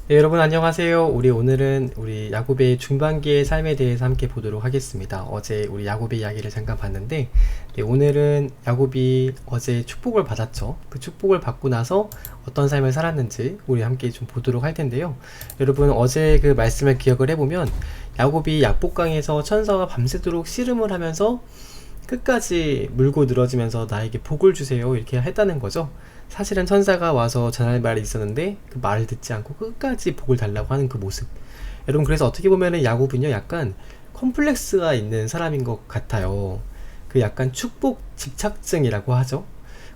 네, 여러분 안녕하세요. 오늘은 우리 야곱의 중반기의 삶에 대해서 함께 보도록 하겠습니다. 어제 우리 야곱의 이야기를 잠깐 봤는데, 네, 오늘은 야곱이 어제 축복을 받았죠. 그 축복을 받고 나서 어떤 삶을 살았는지 우리 함께 좀 보도록 할 텐데요. 여러분 어제 그 말씀을 기억을 해보면 야곱이 약복강에서 천사와 밤새도록 씨름을 하면서 끝까지 물고 늘어지면서 나에게 복을 주세요 이렇게 했다는 거죠. 사실은 천사가 와서 전할 말이 있었는데 그 말을 듣지 않고 끝까지 복을 달라고 하는 그 모습. 여러분 그래서 어떻게 보면은 야곱은요 약간 컴플렉스가 있는 사람인 것 같아요. 그 약간 축복 집착증이라고 하죠.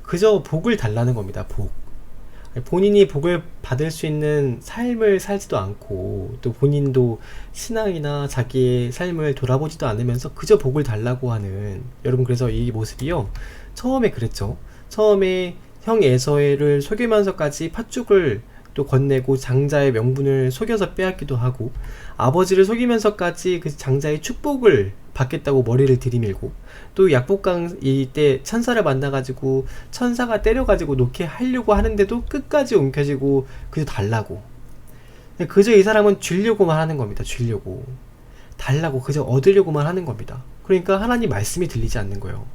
그저 복을 달라는 겁니다. 복. 본인이 복을 받을 수 있는 삶을 살지도 않고 또 본인도 신앙이나 자기의 삶을 돌아보지도 않으면서 그저 복을 달라고 하는, 여러분 그래서 이 모습이요 처음에 그랬죠. 처음에 형 에서를 속이면서까지 팥죽을 또 건네고 장자의 명분을 속여서 빼앗기도 하고, 아버지를 속이면서까지 그 장자의 축복을 받겠다고 머리를 들이밀고, 또 약복강 이때 천사를 만나가지고 천사가 때려가지고 놓게 하려고 하는데도 끝까지 움켜쥐고 그저 달라고, 그저 이 사람은 주려고만 하는 겁니다. 주려고, 달라고, 그저 얻으려고만 하는 겁니다. 그러니까 하나님 말씀이 들리지 않는 거예요.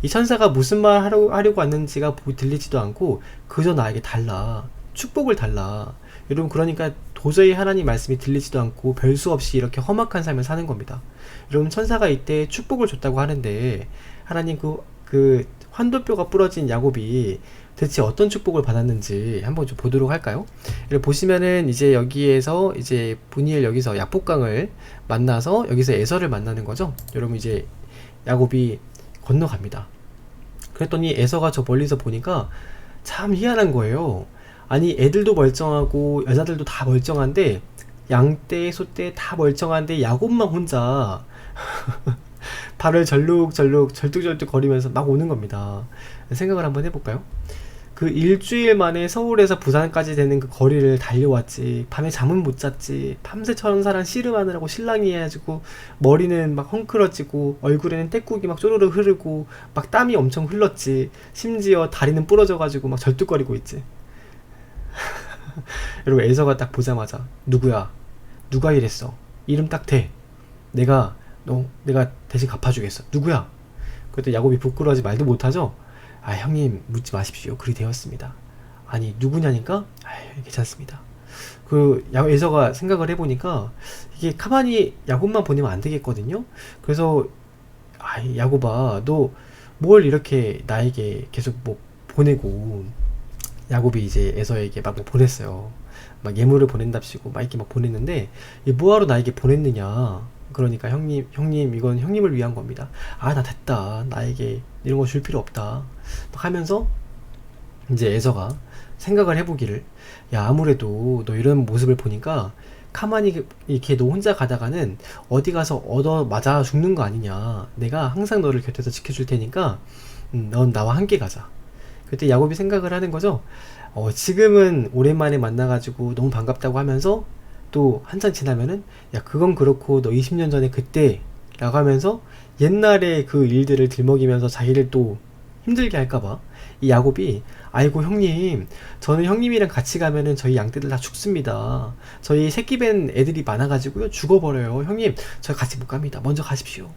이 천사가 무슨 말 하려고 왔는지가 들리지도 않고 그저 나에게 달라, 축복을 달라. 여러분 그러니까 도저히 하나님 말씀이 들리지도 않고 별수 없이 이렇게 험악한 삶을 사는 겁니다. 여러분 천사가 이때 축복을 줬다고 하는데 하나님 그 환도뼈가 부러진 야곱이 대체 어떤 축복을 받았는지 한번 좀 보도록 할까요? 보시면은 이제 여기에서 이제 분이엘 여기서 약복강을 만나서 여기서 에서를 만나는 거죠. 여러분 이제 야곱이 건너갑니다. 그랬더니 에서가 저 멀리서 보니까 참 희한한 거예요. 아니 애들도 멀쩡하고 여자들도 다 멀쩡한데, 양떼 소떼 다 멀쩡한데 야곱만 혼자 발을 절룩절룩 절뚝절뚝 거리면서 막 오는 겁니다. 생각을 한번 해볼까요? 그 일주일 만에 서울에서 부산까지 되는 그 거리를 달려왔지, 밤에 잠은 못 잤지, 밤새 천사랑 씨름하느라고 실랑이 해가지고 머리는 막 헝클어지고 얼굴에는 떼국이 막 쪼르르 흐르고 막 땀이 엄청 흘렀지, 심지어 다리는 부러져가지고 막 절뚝거리고 있지. 그리고 에서가 딱 보자마자 누구야? 누가 이랬어? 이름 딱 대. 내가 대신 갚아주겠어. 누구야? 그때 야곱이 부끄러워하지 말도 못하죠. 아 형님 묻지 마십시오. 그리 되었습니다. 아니 누구냐니까? 아 괜찮습니다. 그 에서가 생각을 해보니까 이게 가만히 야곱만 보내면 안 되겠거든요. 그래서 아 야곱아 너 뭘 이렇게 나에게 계속 뭐 보내고, 야곱이 이제 에서에게 막 뭐 보냈어요. 막 예물을 보낸답시고 막 이렇게 막 보냈는데 이 뭐하러 나에게 보냈느냐. 그러니까 형님 이건 형님을 위한 겁니다. 아 나 됐다, 나에게 이런 거 줄 필요 없다 막 하면서 이제 에서가 생각을 해보기를, 야 아무래도 너 이런 모습을 보니까 가만히 이렇게 너 혼자 가다가는 어디 가서 얻어 맞아 죽는 거 아니냐. 내가 항상 너를 곁에서 지켜줄 테니까 넌 나와 함께 가자. 그때 야곱이 생각을 하는 거죠. 지금은 오랜만에 만나가지고 너무 반갑다고 하면서 또 한참 지나면은 야 그건 그렇고 너 20년 전에 그때 라고 하면서 옛날에 그 일들을 들먹이면서 자기를 또 힘들게 할까봐 이 야곱이, 아이고 형님 저는 형님이랑 같이 가면은 저희 양떼들 다 죽습니다. 저희 새끼 밴 애들이 많아가지고요 죽어버려요. 형님 저 같이 못 갑니다. 먼저 가십시오.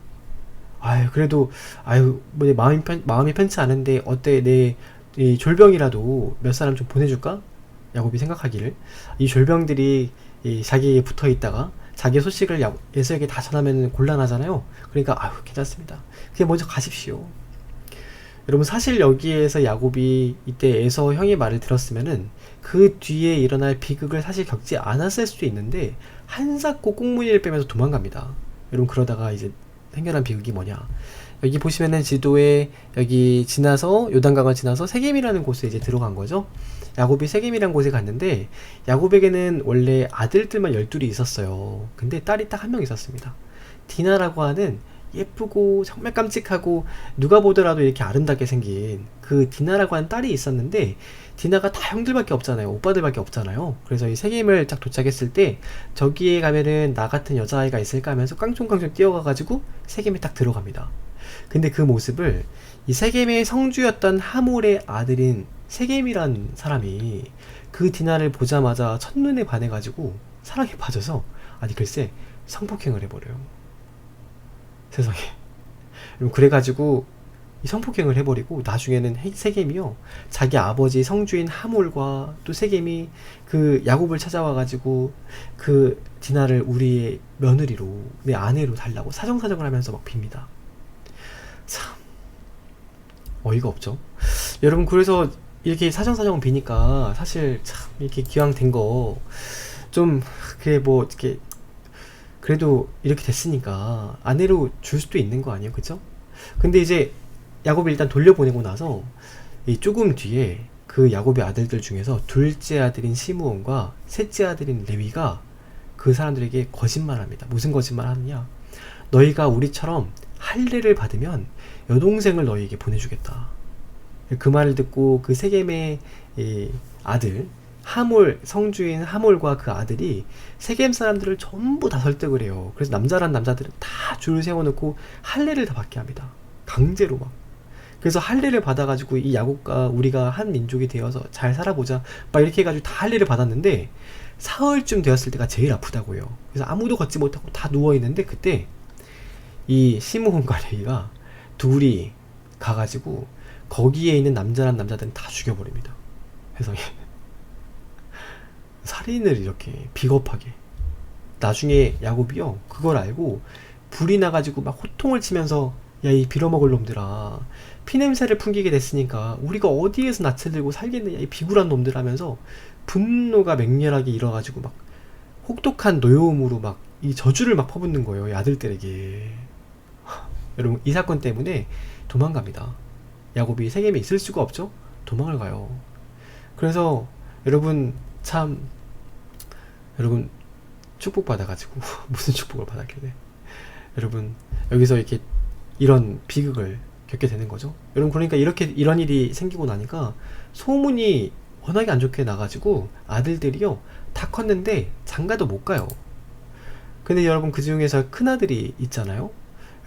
아유 그래도 아유 뭐 내 마음이 편치 않은데 어때 내 이 졸병이라도 몇 사람 좀 보내줄까? 야곱이 생각하기를 이 졸병들이 이 자기에게 붙어 있다가 자기 소식을 에서에게 다 전하면 곤란하잖아요. 그러니까 아유 괜찮습니다. 그냥 먼저 가십시오. 여러분 사실 여기에서 야곱이 이때 에서 형의 말을 들었으면은 그 뒤에 일어날 비극을 사실 겪지 않았을 수도 있는데 한사코 꽁무니를 빼면서 도망갑니다. 여러분 그러다가 이제 생겨난 비극이 뭐냐, 여기 보시면은 지도에 여기 지나서 요단강을 지나서 세겜이라는 곳에 이제 들어간 거죠. 야곱이 세겜이라는 곳에 갔는데 야곱에게는 원래 아들들만 12이 있었어요. 근데 딸이 딱 한 명 있었습니다. 디나라고 하는 예쁘고 정말 깜찍하고 누가 보더라도 이렇게 아름답게 생긴 그 디나라고 하는 딸이 있었는데, 디나가 다 형들밖에 없잖아요. 오빠들밖에 없잖아요. 그래서 이 세겜을 딱 도착했을 때 저기에 가면은 나 같은 여자아이가 있을까 하면서 깡총깡총 뛰어가가지고 세겜에 딱 들어갑니다. 근데 그 모습을 이 세겜의 성주였던 하몰의 아들인 세겜이란 사람이 그 디나를 보자마자 첫눈에 반해가지고 사랑에 빠져서, 아니 글쎄 성폭행을 해버려요. 세상에. 그래가지고 이 성폭행을 해버리고 나중에는 세겜이요, 자기 아버지 성주인 하몰과 또 세겜이 그 야곱을 찾아와가지고 그 디나를 우리의 며느리로, 내 아내로 달라고 사정사정을 하면서 막 빕니다. 참 어이가 없죠. 여러분, 그래서 이렇게 사정사정 비니까 사실 참 이렇게 기왕 된 거 좀, 그래 뭐 이렇게 그래도 이렇게 됐으니까 아내로 줄 수도 있는 거 아니에요, 그죠? 근데 이제 야곱이 일단 돌려보내고 나서 이 조금 뒤에 그 야곱의 아들들 중에서 둘째 아들인 시므온과 셋째 아들인 레위가 그 사람들에게 거짓말합니다. 무슨 거짓말 하느냐? 너희가 우리처럼 할례를 받으면 여동생을 너희에게 보내주겠다. 그 말을 듣고 그 세겜의 아들 하몰, 성주인 하몰과 그 아들이 세겜 사람들을 전부 다 설득을 해요. 그래서 남자란 남자들은 다 줄을 세워놓고 할례를 다 받게 합니다. 강제로 막. 그래서 할례를 받아가지고 이 야곱과 우리가 한 민족이 되어서 잘 살아보자 막 이렇게 해가지고 다 할례를 받았는데, 사흘쯤 되었을 때가 제일 아프다고요. 그래서 아무도 걷지 못하고 다 누워있는데, 그때 이 시므온과 레위가 둘이 가가지고 거기에 있는 남자란 남자들은 다 죽여버립니다. 세상에. 살인을 이렇게 비겁하게. 나중에 야곱이요, 그걸 알고 불이 나가지고 막 호통을 치면서, 야 이 빌어먹을 놈들아, 피냄새를 풍기게 됐으니까 우리가 어디에서 낯을 들고 살겠느냐 이 비굴한 놈들 하면서 분노가 맹렬하게 일어가지고 막 혹독한 노여움으로 막 이 저주를 막 퍼붓는 거예요, 이 아들들에게. 여러분, 이 사건 때문에 도망갑니다. 야곱이 세겜에 있을 수가 없죠. 도망을 가요. 그래서 여러분, 참 여러분 축복받아가지고 무슨 축복을 받았길래 여러분 여기서 이렇게 이런 비극을 겪게 되는 거죠. 여러분, 그러니까 이런 일이 생기고 나니까 소문이 워낙에 안 좋게 나가지고 아들들이요 다 컸는데 장가도 못 가요. 근데 여러분, 그 중에서 큰아들이 있잖아요.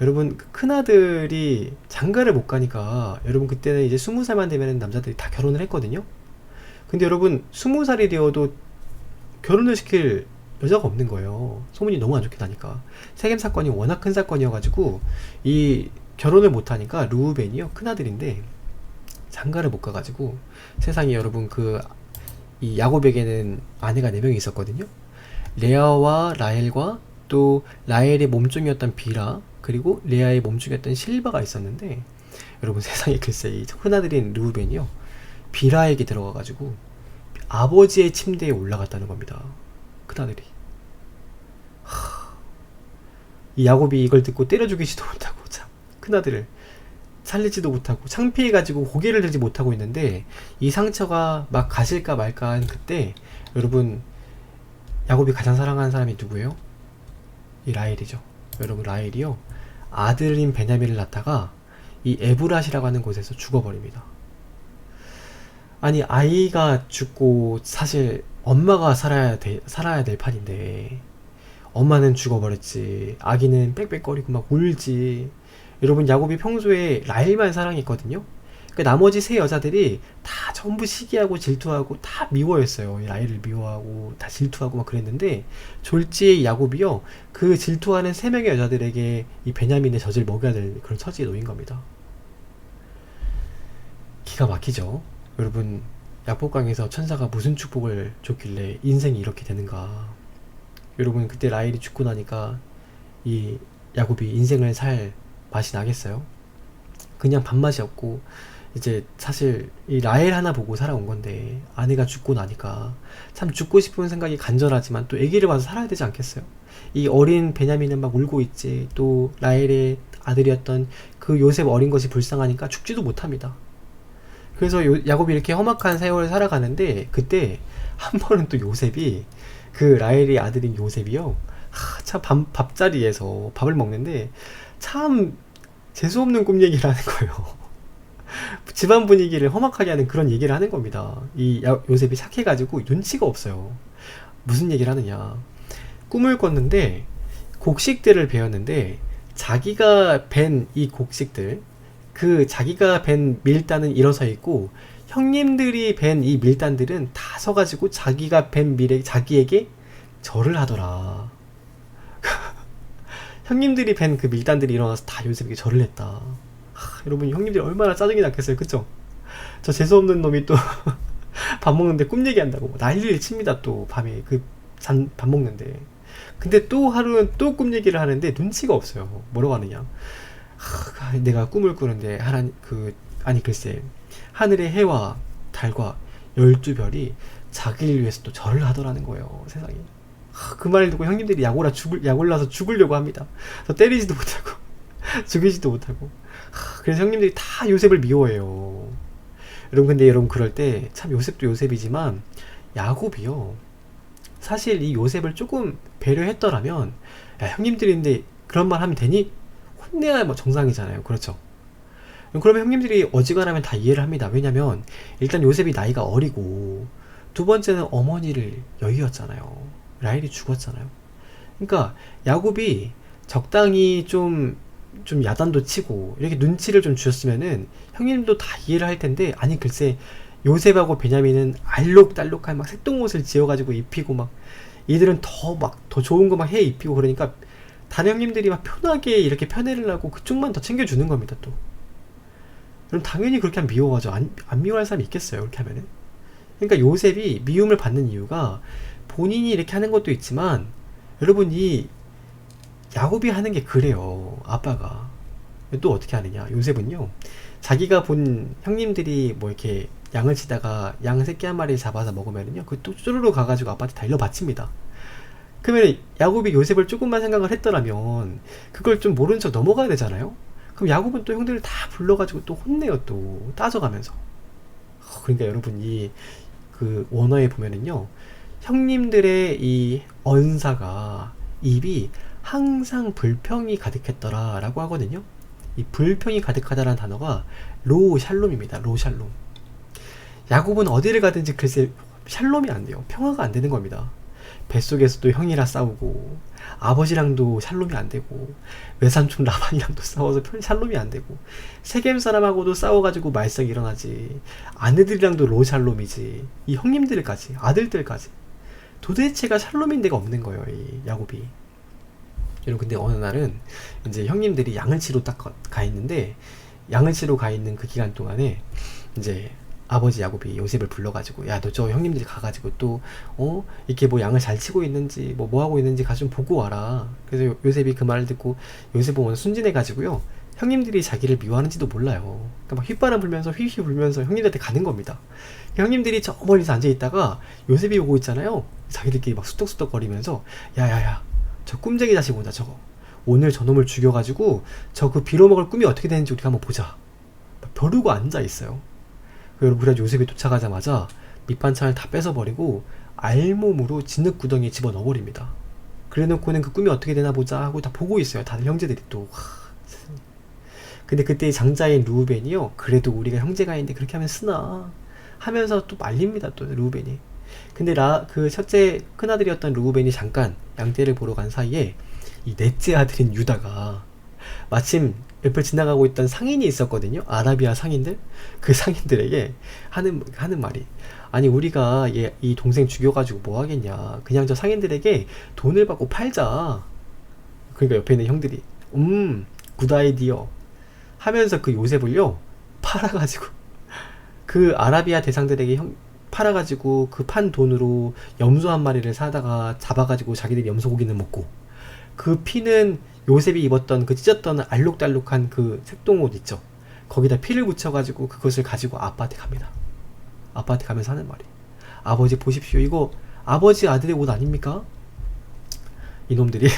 여러분, 그 큰아들이 장가를 못 가니까, 여러분 그때는 이제 20살만 되면 남자들이 다 결혼을 했거든요. 근데 여러분 20살이 되어도 결혼을 시킬 여자가 없는 거예요. 소문이 너무 안 좋게 나니까. 세겜 사건이 워낙 큰 사건이어가지고 이 결혼을 못하니까 르우벤이요, 큰아들인데 장가를 못 가가지고, 세상에 여러분, 이 야곱에게는 아내가 4명이 있었거든요. 레아와 라헬과 또 라헬의 몸종이었던 비라, 그리고 레아의 몸종이었던 실바가 있었는데, 여러분 세상에 글쎄 이 큰아들인 르우벤이요 비라에게 들어가가지고 아버지의 침대에 올라갔다는 겁니다. 큰아들이. 이 야곱이 이걸 듣고 때려 죽이지도 못하고, 참 큰아들을 살리지도 못하고 창피해가지고 고개를 들지 못하고 있는데, 이 상처가 막 가실까 말까 한 그때, 여러분 야곱이 가장 사랑하는 사람이 누구예요? 이 라헬이죠. 여러분, 라헬이요 아들인 베냐민을 낳다가 이 에브랏이라고 하는 곳에서 죽어버립니다. 아니, 아이가 죽고 사실 엄마가 살아야 될 판인데 엄마는 죽어버렸지, 아기는 빽빽거리고 막 울지. 여러분, 야곱이 평소에 라헬만 사랑했거든요. 그러니까 나머지 세 여자들이 다 전부 시기하고 질투하고 다 미워했어요. 라헬을 미워하고 다 질투하고 막 그랬는데, 졸지의 야곱이요 그 질투하는 3명의 여자들에게 이 베냐민의 젖을 먹여야 될 그런 처지에 놓인 겁니다. 기가 막히죠. 여러분, 야복강에서 천사가 무슨 축복을 줬길래 인생이 이렇게 되는가. 여러분, 그때 라헬이 죽고 나니까 이 야곱이 인생을 살 맛이 나겠어요? 그냥 밥맛이 없고, 이제 사실 이 라헬 하나 보고 살아온 건데 아내가 죽고 나니까 참 죽고 싶은 생각이 간절하지만 또 아기를 봐서 살아야 되지 않겠어요? 이 어린 베냐민은 막 울고 있지, 또 라헬의 아들이었던 그 요셉 어린 것이 불쌍하니까 죽지도 못합니다. 그래서 야곱이 이렇게 험악한 세월을 살아가는데, 그때 한 번은 또 요셉이, 그 라헬의 아들인 요셉이요 참 밥자리에서 밥을 먹는데 참 재수없는 꿈 얘기를 하는 거예요. 집안 분위기를 험악하게 하는 그런 얘기를 하는 겁니다. 이 요셉이 착해가지고 눈치가 없어요. 무슨 얘기를 하느냐, 꿈을 꿨는데 곡식들을 베었는데, 자기가 벤 이 곡식들, 그 자기가 벤 밀단은 일어서 있고 형님들이 벤 이 밀단들은 다 서가지고 자기가 벤 밀에 자기에게 절을 하더라. 형님들이 벤 그 밀단들이 일어나서 다 요셉에게 절을 했다. 여러분 형님들이 얼마나 짜증이 났겠어요, 그쵸? 저 재수없는 놈이 또 밥 먹는데 꿈 얘기한다고 난리를 칩니다. 또 밤에 밥 먹는데. 근데 또 하루는 또 꿈 얘기를 하는데 눈치가 없어요. 뭐라고 하느냐, 내가 꿈을 꾸는데 아니 글쎄, 하늘의 해와 달과 12별이 자기를 위해서 또 절을 하더라는 거예요. 세상에. 그 말을 듣고 형님들이 약올라서 죽으려고 합니다. 저 때리지도 못하고 죽이지도 못하고. 그래서 형님들이 다 요셉을 미워해요. 여러분, 근데 여러분 그럴 때 참 요셉도 요셉이지만 야곱이요, 사실 이 요셉을 조금 배려했더라면, 야, 형님들인데 그런 말 하면 되니? 혼내야 뭐 정상이잖아요. 그렇죠? 그러면 형님들이 어지간하면 다 이해를 합니다. 왜냐면 일단 요셉이 나이가 어리고, 두 번째는 어머니를 여의었잖아요. 라헬이 죽었잖아요. 그러니까 야곱이 적당히 좀 야단도 치고 이렇게 눈치를 좀 주셨으면은 형님도 다 이해를 할 텐데, 아니 글쎄, 요셉하고 베냐민은 알록달록한 막 색동옷을 지어가지고 입히고, 막 이들은 더 좋은 거 막 해 입히고, 그러니까 다른 형님들이 막 편하게 이렇게 편애를 하고 그쪽만 더 챙겨주는 겁니다. 또 그럼 당연히 그렇게 하면 미워하죠. 안 미워할 사람이 있겠어요, 그렇게 하면은. 그러니까 요셉이 미움을 받는 이유가 본인이 이렇게 하는 것도 있지만, 여러분 이 야곱이 하는 게 그래요. 아빠가 또 어떻게 하느냐, 요셉은요, 자기가 본 형님들이 뭐 이렇게 양을 치다가 양 새끼 한 마리 잡아서 먹으면은요, 그 또 쪼르르 가가지고 아빠한테 달려 바칩니다. 그러면 야곱이 요셉을 조금만 생각을 했더라면 그걸 좀 모른 척 넘어가야 되잖아요. 그럼 야곱은 또 형들을 다 불러가지고 또 혼내요. 또 따져가면서. 그러니까 여러분 그 원어에 보면은요, 형님들의 이 언사가 입이 항상 불평이 가득했더라 라고 하거든요. 이 불평이 가득하다라는 단어가 로샬롬입니다. 로샬롬. 야곱은 어디를 가든지 글쎄 샬롬이 안 돼요. 평화가 안 되는 겁니다. 뱃속에서도 형이랑 싸우고, 아버지랑도 샬롬이 안 되고, 외삼촌 라반이랑도 싸워서 샬롬이 안 되고, 세겜 사람하고도 싸워가지고 말썽이 일어나지, 아내들이랑도 로샬롬이지, 이 형님들까지, 아들들까지 도대체가 샬롬인 데가 없는 거예요, 이 야곱이. 여러분, 근데 어느 날은 이제 형님들이 양을 치러 딱 가 있는데, 양을 치러 가 있는 그 기간 동안에 이제 아버지 야곱이 요셉을 불러가지고, 야, 너 저 형님들이 가가지고 또 이렇게 뭐 양을 잘 치고 있는지 뭐 하고 있는지 가서 좀 보고 와라. 그래서 요셉이 그 말을 듣고, 요셉은 워낙 순진해가지고요, 형님들이 자기를 미워하는지도 몰라요. 그러니까 막 휘바람 불면서 휘휘 불면서 형님들한테 가는 겁니다. 형님들이 저 멀리서 앉아있다가 요셉이 오고 있잖아요. 자기들끼리 막 수덕수덕거리면서, 야야야, 저 꿈쟁이 자식 온다 저거. 오늘 저놈을 죽여가지고 저 그 빌어먹을 꿈이 어떻게 되는지 우리가 한번 보자. 벼르고 앉아있어요. 그래서 요셉이 도착하자마자 밑반찬을 다 뺏어버리고 알몸으로 진흙구덩이에 집어넣어버립니다. 그래놓고는 그 꿈이 어떻게 되나 보자 하고 다 보고 있어요. 다들 형제들이 또. 근데 그때 장자인 루우벤이요, 그래도 우리가 형제가 있는데 그렇게 하면 쓰나 하면서 또 말립니다. 또 루우벤이. 근데 그 첫째 큰아들이었던 루우벤이 잠깐 양떼를 보러 간 사이에 이 넷째 아들인 유다가 마침 옆을 지나가고 있던 상인이 있었거든요. 아라비아 상인들. 그 상인들에게 하는 말이, 아니 우리가 이 동생 죽여가지고 뭐 하겠냐, 그냥 저 상인들에게 돈을 받고 팔자. 그러니까 옆에 있는 형들이 굿 아이디어 하면서 그 요셉을요 팔아가지고, 그 아라비아 대상들에게 팔아가지고 그 판 돈으로 염소 한 마리를 사다가 잡아가지고 자기들이 염소 고기는 먹고, 그 피는 요셉이 입었던 그 찢었던 알록달록한 그 색동옷 있죠, 거기다 피를 묻혀가지고 그것을 가지고 아빠한테 갑니다. 아빠한테 가면서 하는 말이, 아버지 보십시오, 이거 아버지 아들의 옷 아닙니까? 이놈들이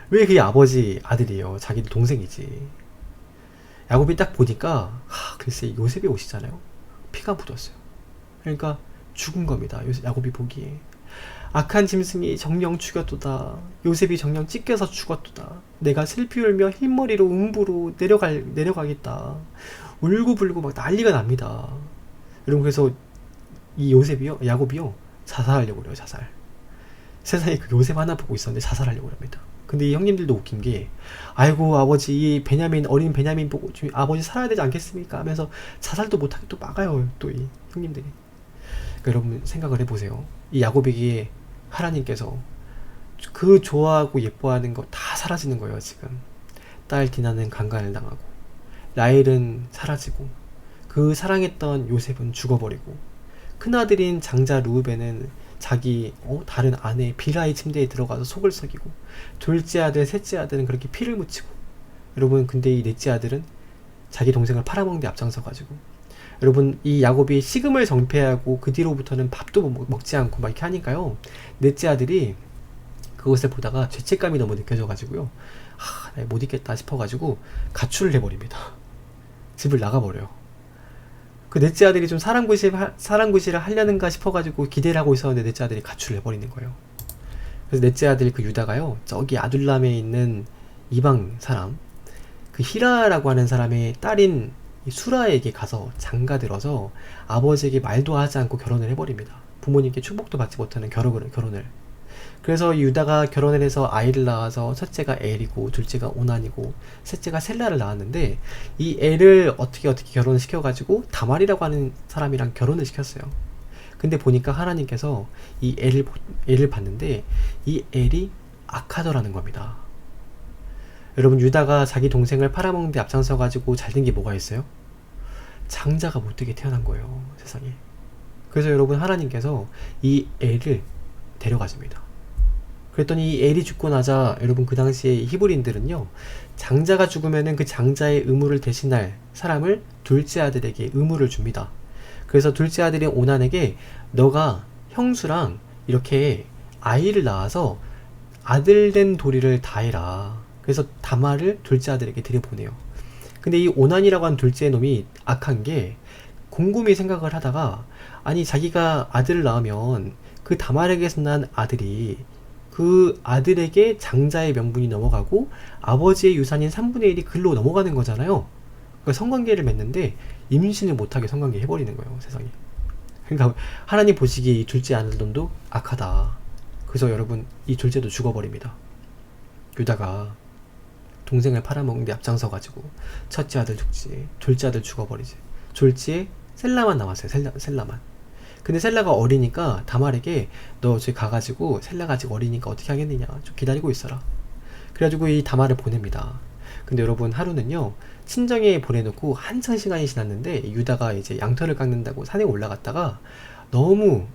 왜 그게 아버지 아들이에요, 자기들 동생이지. 야곱이 딱 보니까 글쎄 요셉이 옷이잖아요. 피가 묻었어요. 그러니까 죽은 겁니다. 야곱이 보기에. 악한 짐승이 정령 죽였도다. 요셉이 정령 찢겨서 죽었도다. 내가 슬피 울며 흰머리로 음부로 내려가겠다. 울고불고 막 난리가 납니다. 여러분, 그래서 이 야곱이요 자살하려고 그래요. 자살. 세상에 그 요셉 하나 보고 있었는데 자살하려고 합니다. 근데 이 형님들도 웃긴 게, 아이고 아버지 이 베냐민, 어린 베냐민 보고 좀 아버지 살아야 되지 않겠습니까 하면서 자살도 못하게 또 막아요, 또 이 형님들이. 그러니까 여러분 생각을 해보세요. 이 야곱에게 하나님께서 그 좋아하고 예뻐하는 거 다 사라지는 거예요. 지금 딸 디나는 강간을 당하고, 라헬은 사라지고, 그 사랑했던 요셉은 죽어버리고, 큰아들인 장자 루우벤은 자기 다른 아내 빌하의 침대에 들어가서 속을 썩이고, 둘째 아들 셋째 아들은 그렇게 피를 묻히고, 여러분 근데 이 넷째 아들은 자기 동생을 팔아먹는 데 앞장서 가지고, 여러분 이 야곱이 식음을 정폐하고 그 뒤로부터는 밥도 먹지 않고 막 이렇게 하니까요, 넷째 아들이 그것을 보다가 죄책감이 너무 느껴져 가지고요, 내가 못 있겠다 싶어 가지고 가출을 해버립니다. 집을 나가버려요. 그 넷째 아들이 좀 사람구실을 하려는가 싶어가지고 기대를 하고 있었는데 넷째 아들이 가출을 해버리는 거예요. 그래서 넷째 아들 그 유다가요, 저기 아둘람에 있는 이방 사람, 그 히라라고 하는 사람의 딸인 수라에게 가서 장가들어서 아버지에게 말도 하지 않고 결혼을 해버립니다. 부모님께 축복도 받지 못하는 결혼을. 그래서 유다가 결혼을 해서 아이를 낳아서 첫째가 엘이고, 둘째가 오난이고, 셋째가 셀라를 낳았는데, 이 엘을 어떻게 결혼을 시켜가지고 다말이라고 하는 사람이랑 결혼을 시켰어요. 근데 보니까 하나님께서 이 엘을 봤는데, 이 엘이 악하더라는 겁니다. 여러분 유다가 자기 동생을 팔아먹는 데 앞장서가지고 잘된 게 뭐가 있어요? 장자가 못되게 태어난 거예요, 세상에. 그래서 여러분 하나님께서 이 엘을 데려가십니다. 그랬더니 이 엘이 죽고 나자, 여러분 그 당시에 히브리인들은요, 장자가 죽으면은 그 장자의 의무를 대신할 사람을 둘째 아들에게 의무를 줍니다. 그래서 둘째 아들인 오난에게 너가 형수랑 이렇게 아이를 낳아서 아들 된 도리를 다해라. 그래서 다말을 둘째 아들에게 들여보내요. 근데 이 오난이라고 하는 둘째 놈이 악한 게, 곰곰이 생각을 하다가, 아니 자기가 아들을 낳으면 그 다말에게서 난 아들이 그 아들에게 장자의 명분이 넘어가고 아버지의 유산인 3분의 1이 글로 넘어가는 거잖아요. 그러니까 성관계를 맺는데 임신을 못하게 성관계 해버리는 거예요, 세상에. 그러니까 하나님 보시기에 이 둘째 아들놈도 악하다. 그래서 여러분 이 둘째도 죽어버립니다. 유다가 동생을 팔아먹는 데 앞장서 가지고 첫째 아들 죽지, 둘째 아들 죽어버리지, 졸지에 셀라만 남았어요. 셀라만. 근데 셀라가 어리니까 다말에게 너 저기 가가지고 셀라가 아직 어리니까 어떻게 하겠느냐, 좀 기다리고 있어라. 그래가지고 이 다말을 보냅니다. 근데 여러분 하루는요, 친정에 보내놓고 한참 시간이 지났는데 유다가 이제 양털을 깎는다고 산에 올라갔다가 너무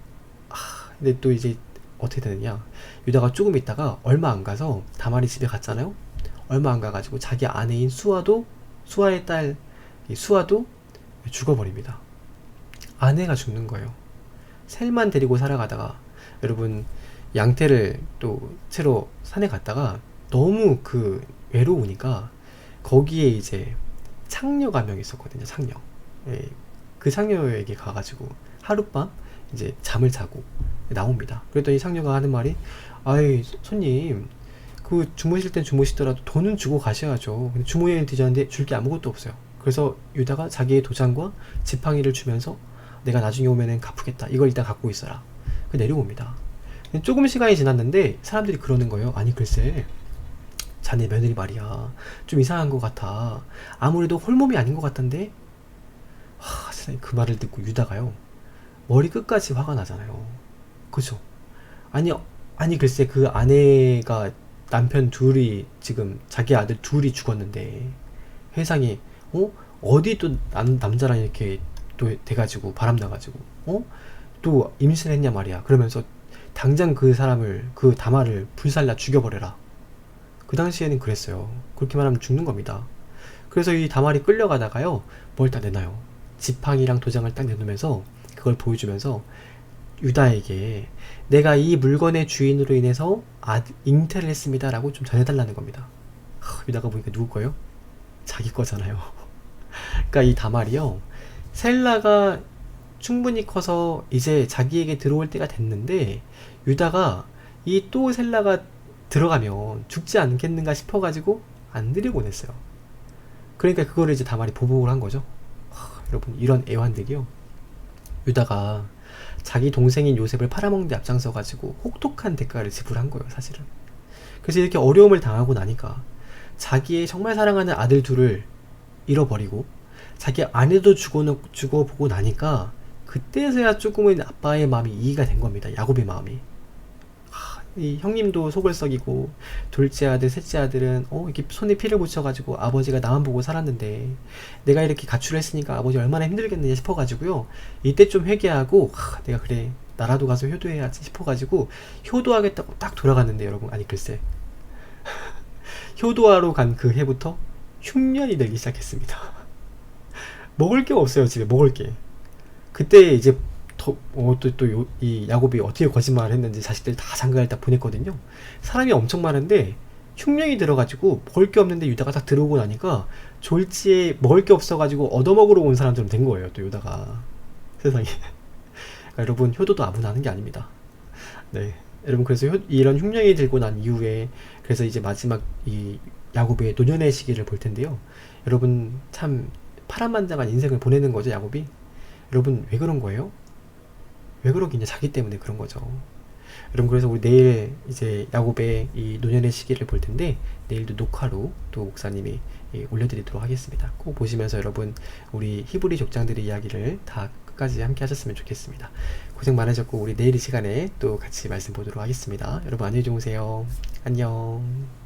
근데 또 이제 어떻게 되느냐, 유다가 조금 있다가 얼마 안 가서 다말이 집에 갔잖아요. 얼마 안 가가지고 자기 아내인 수아의 딸 수아도 죽어버립니다. 아내가 죽는 거예요. 셀만 데리고 살아가다가, 여러분 양태를 또 새로 산에 갔다가 너무 그 외로우니까 거기에 이제 창녀가 한 명 있었거든요. 창녀. 예, 그 창녀에게 가가지고 하룻밤 이제 잠을 자고 나옵니다. 그랬더니 창녀가 하는 말이, 아이 손님, 그 주무실 땐 주무시더라도 돈은 주고 가셔야죠. 근데 주무시는 뒤졌는데 줄 게 아무것도 없어요. 그래서 유다가 자기의 도장과 지팡이를 주면서 내가 나중에 오면은 갚으겠다, 이걸 일단 갖고 있어라. 그 내려옵니다. 조금 시간이 지났는데 사람들이 그러는 거예요. 아니 글쎄 자네 며느리 말이야 좀 이상한 것 같아. 아무래도 홀몸이 아닌 것 같던데. 세상에, 그 말을 듣고 유다가요, 머리 끝까지 화가 나잖아요. 그죠? 아니 글쎄 그 아내가 남편 둘이 지금 자기 아들 둘이 죽었는데 세상에 어디 또 남자랑 이렇게 또 돼가지고 바람나가지고 또 임신을 했냐 말이야. 그러면서 당장 그 사람을, 그 다말을 불살라 죽여버려라. 그 당시에는 그랬어요. 그렇게 말하면 죽는 겁니다. 그래서 이 다말이 끌려가다가요, 뭘 딱 내놔요. 지팡이랑 도장을 딱 내놓으면서 그걸 보여주면서 유다에게 내가 이 물건의 주인으로 인해서 잉태를 했습니다 라고 좀 전해달라는 겁니다. 유다가 보니까 누구 거예요? 자기 거잖아요. 그러니까 이 다말이요, 셀라가 충분히 커서 이제 자기에게 들어올 때가 됐는데 유다가 이 또 셀라가 들어가면 죽지 않겠는가 싶어가지고 안 들여보냈어요. 그러니까 그거를 이제 다말이 보복을 한 거죠. 여러분 이런 애환들이요, 유다가 자기 동생인 요셉을 팔아먹는 데 앞장서가지고 혹독한 대가를 지불한 거예요, 사실은. 그래서 이렇게 어려움을 당하고 나니까 자기의 정말 사랑하는 아들 둘을 잃어버리고 자기 아내도 죽어보고 나니까 그때서야 조금은 아빠의 마음이 이해가 된 겁니다. 야곱의 마음이. 이 형님도 속을 썩이고 둘째 아들 셋째 아들은 이렇게 손에 피를 묻혀가지고 아버지가 나만 보고 살았는데 내가 이렇게 가출을 했으니까 아버지 얼마나 힘들겠느냐 싶어가지고요, 이때 좀 회개하고 내가 그래 나라도 가서 효도해야지 싶어가지고 효도하겠다고 딱 돌아갔는데 여러분, 아니 글쎄 효도하러 간 그 해부터 흉년이 들기 시작했습니다. 먹을 게 없어요. 집에 먹을 게. 그때 이제 이 야곱이 어떻게 거짓말을 했는지 자식들 다 장가를 딱 보냈거든요. 사람이 엄청 많은데 흉년이 들어가지고 먹을 게 없는데 유다가 딱 들어오고 나니까 졸지에 먹을 게 없어가지고 얻어먹으러 온 사람처럼 된 거예요. 또 유다가. 세상에. 그러니까 여러분, 효도도 아무나 하는 게 아닙니다. 네, 여러분, 그래서 이런 흉년이 들고 난 이후에 그래서 이제 마지막 이 야곱의 노년의 시기를 볼 텐데요. 여러분, 참 파란만장한 인생을 보내는 거죠, 야곱이. 여러분, 왜 그런 거예요? 왜 그러겠냐? 자기 때문에 그런 거죠. 여러분, 그래서 우리 내일 이제 야곱의 이 노년의 시기를 볼 텐데 내일도 녹화로 또 목사님이 올려드리도록 하겠습니다. 꼭 보시면서 여러분, 우리 히브리 족장들의 이야기를 다 끝까지 함께 하셨으면 좋겠습니다. 고생 많으셨고 우리 내일 이 시간에 또 같이 말씀 보도록 하겠습니다. 여러분, 안녕히 주무세요. 안녕.